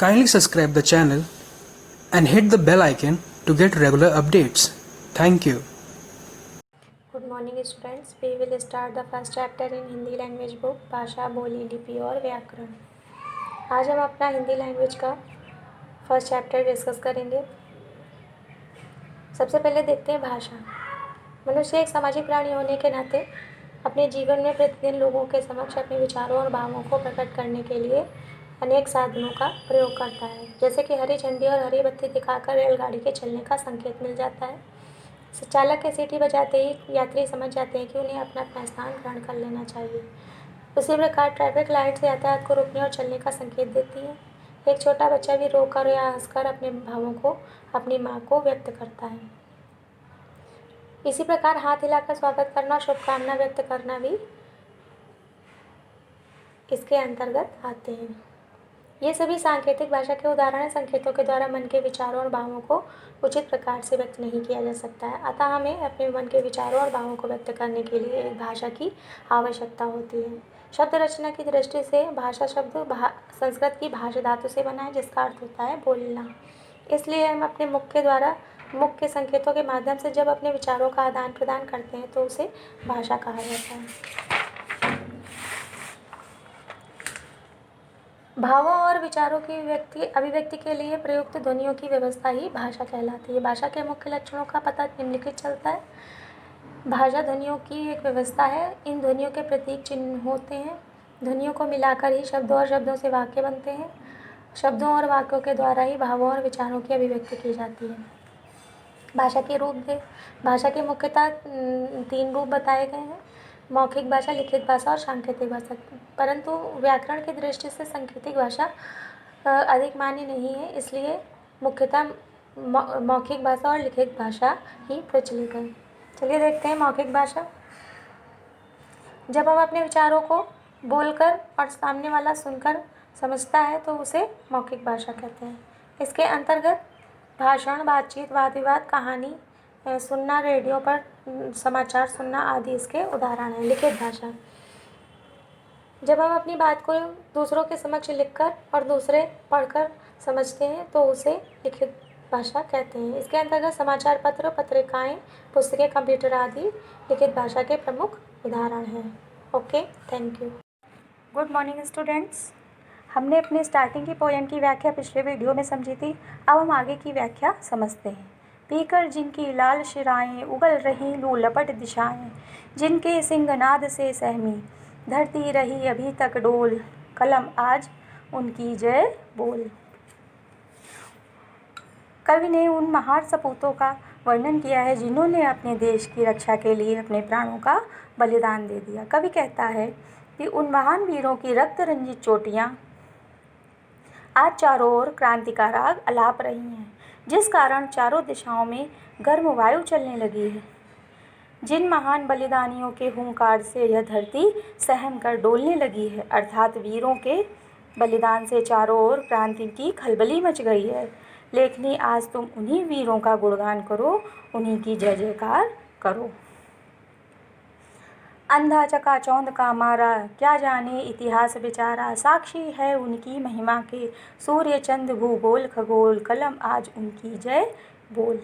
Kindly subscribe the channel and hit the bell icon to get regular updates. Thank you. Good morning students, we will start the first chapter in Hindi language book भाषा, बोली, लिपि और व्याकरण। आज हम अपना Hindi language का first chapter discuss करेंगे। सबसे पहले देखते हैं भाषा। मनुष्य एक सामाजिक प्राणी होने के नाते अपने जीवन में प्रतिदिन लोगों के समक्ष अपने विचारों और भावों को प्रकट करने के लिए अनेक साधनों का प्रयोग करता है, जैसे कि हरी झंडी और हरी बत्ती दिखाकर रेलगाड़ी के चलने का संकेत मिल जाता है। चालक के सीटी बजाते ही यात्री समझ जाते हैं कि उन्हें अपना अपना स्थान ग्रहण कर लेना चाहिए। उसी प्रकार ट्रैफिक लाइट्स यातायात को रुकने और चलने का संकेत देती है। एक छोटा बच्चा भी रोकर या हंसकर अपने भावों को अपनी माँ को व्यक्त करता है। इसी प्रकार हाथ हिलाकर स्वागत करना और शुभकामना व्यक्त करना भी इसके अंतर्गत आते हैं। ये सभी सांकेतिक भाषा के उदाहरण हैं। संकेतों के द्वारा मन के विचारों और भावों को उचित प्रकार से व्यक्त नहीं किया जा सकता है, अतः हमें अपने मन के विचारों और भावों को व्यक्त करने के लिए एक भाषा की आवश्यकता होती है। शब्द रचना की दृष्टि से भाषा शब्द संस्कृत की भाषा धातु से बना है, जिसका अर्थ होता है बोलना। इसलिए हम अपने मुख्य संकेतों के माध्यम से जब अपने विचारों का आदान प्रदान करते हैं तो उसे भाषा कहा जाता है। भावों और विचारों की अभिव्यक्ति के लिए प्रयुक्त ध्वनियों की व्यवस्था ही भाषा कहलाती है। भाषा के मुख्य लक्षणों का पता निम्नलिखित चलता है। भाषा ध्वनियों की एक व्यवस्था है। इन ध्वनियों के प्रतीक चिन्ह होते हैं। ध्वनियों को मिलाकर ही शब्दों और शब्दों से वाक्य बनते हैं। शब्दों और वाक्यों के द्वारा ही भावों और विचारों की अभिव्यक्ति की जाती है। भाषा के रूप में भाषा के मुख्यतः 3 रूप बताए गए हैं: मौखिक भाषा, लिखित भाषा और सांकेतिक भाषा। परंतु व्याकरण की दृष्टि से सांकेतिक भाषा अधिक मान्य नहीं है, इसलिए मुख्यतः मौखिक भाषा और लिखित भाषा ही प्रचलित है। चलिए देखते हैं मौखिक भाषा। जब हम अपने विचारों को बोलकर और सामने वाला सुनकर समझता है तो उसे मौखिक भाषा कहते हैं। इसके अंतर्गत भाषण, बातचीत, वाद विवाद, कहानी सुनना, रेडियो पर समाचार सुनना आदि इसके उदाहरण हैं। लिखित भाषा, जब हम अपनी बात को दूसरों के समक्ष लिखकर और दूसरे पढ़कर समझते हैं तो उसे लिखित भाषा कहते हैं। इसके अंतर्गत समाचार पत्र, पत्रिकाएं, पुस्तकें, कंप्यूटर आदि लिखित भाषा के प्रमुख उदाहरण हैं। Okay, thank you. Good morning students. हमने अपने स्टार्टिंग की पोएम की व्याख्या पिछले वीडियो में समझी थी। अब हम आगे की व्याख्या समझते हैं। पीकर जिनकी लाल शिराएं, उगल रही लू लपट दिशाएं, जिनके सिंहनाद से सहमी धरती रही अभी तक डोल, कलम आज उनकी जय बोल। कवि ने उन महान सपूतों का वर्णन किया है जिन्होंने अपने देश की रक्षा के लिए अपने प्राणों का बलिदान दे दिया। कवि कहता है कि उन महान वीरों की रक्त रंजित चोटियाँ आज चारों ओर क्रांति का राग अलाप रही हैं, जिस कारण चारों दिशाओं में गर्म वायु चलने लगी है। जिन महान बलिदानियों के हुंकार से यह धरती सहम कर डोलने लगी है, अर्थात वीरों के बलिदान से चारों ओर क्रांति की खलबली मच गई है। लेखनी आज तुम उन्हीं वीरों का गुणगान करो, उन्हीं की जय जयकार करो। अंधा चकाचौंध का मारा, क्या जाने इतिहास बेचारा, साक्षी है उनकी महिमा के सूर्य चंद्र भूगोल खगोल, कलम आज उनकी जय बोल।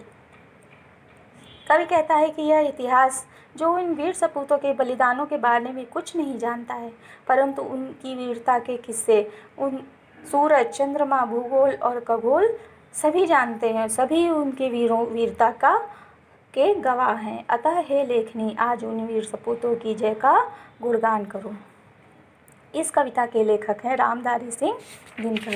कवि कहता है कि यह इतिहास जो इन वीर सपूतों के बलिदानों के बारे में कुछ नहीं जानता है, परंतु उनकी वीरता के किस्से उन सूरज, चंद्रमा, भूगोल और खगोल सभी जानते हैं। सभी उनके वीरता के गवाह हैं। अतः हे लेखनी, आज उन वीर सपूतों की जय का गुणगान करो। इस कविता के लेखक हैं रामधारी सिंह दिनकर।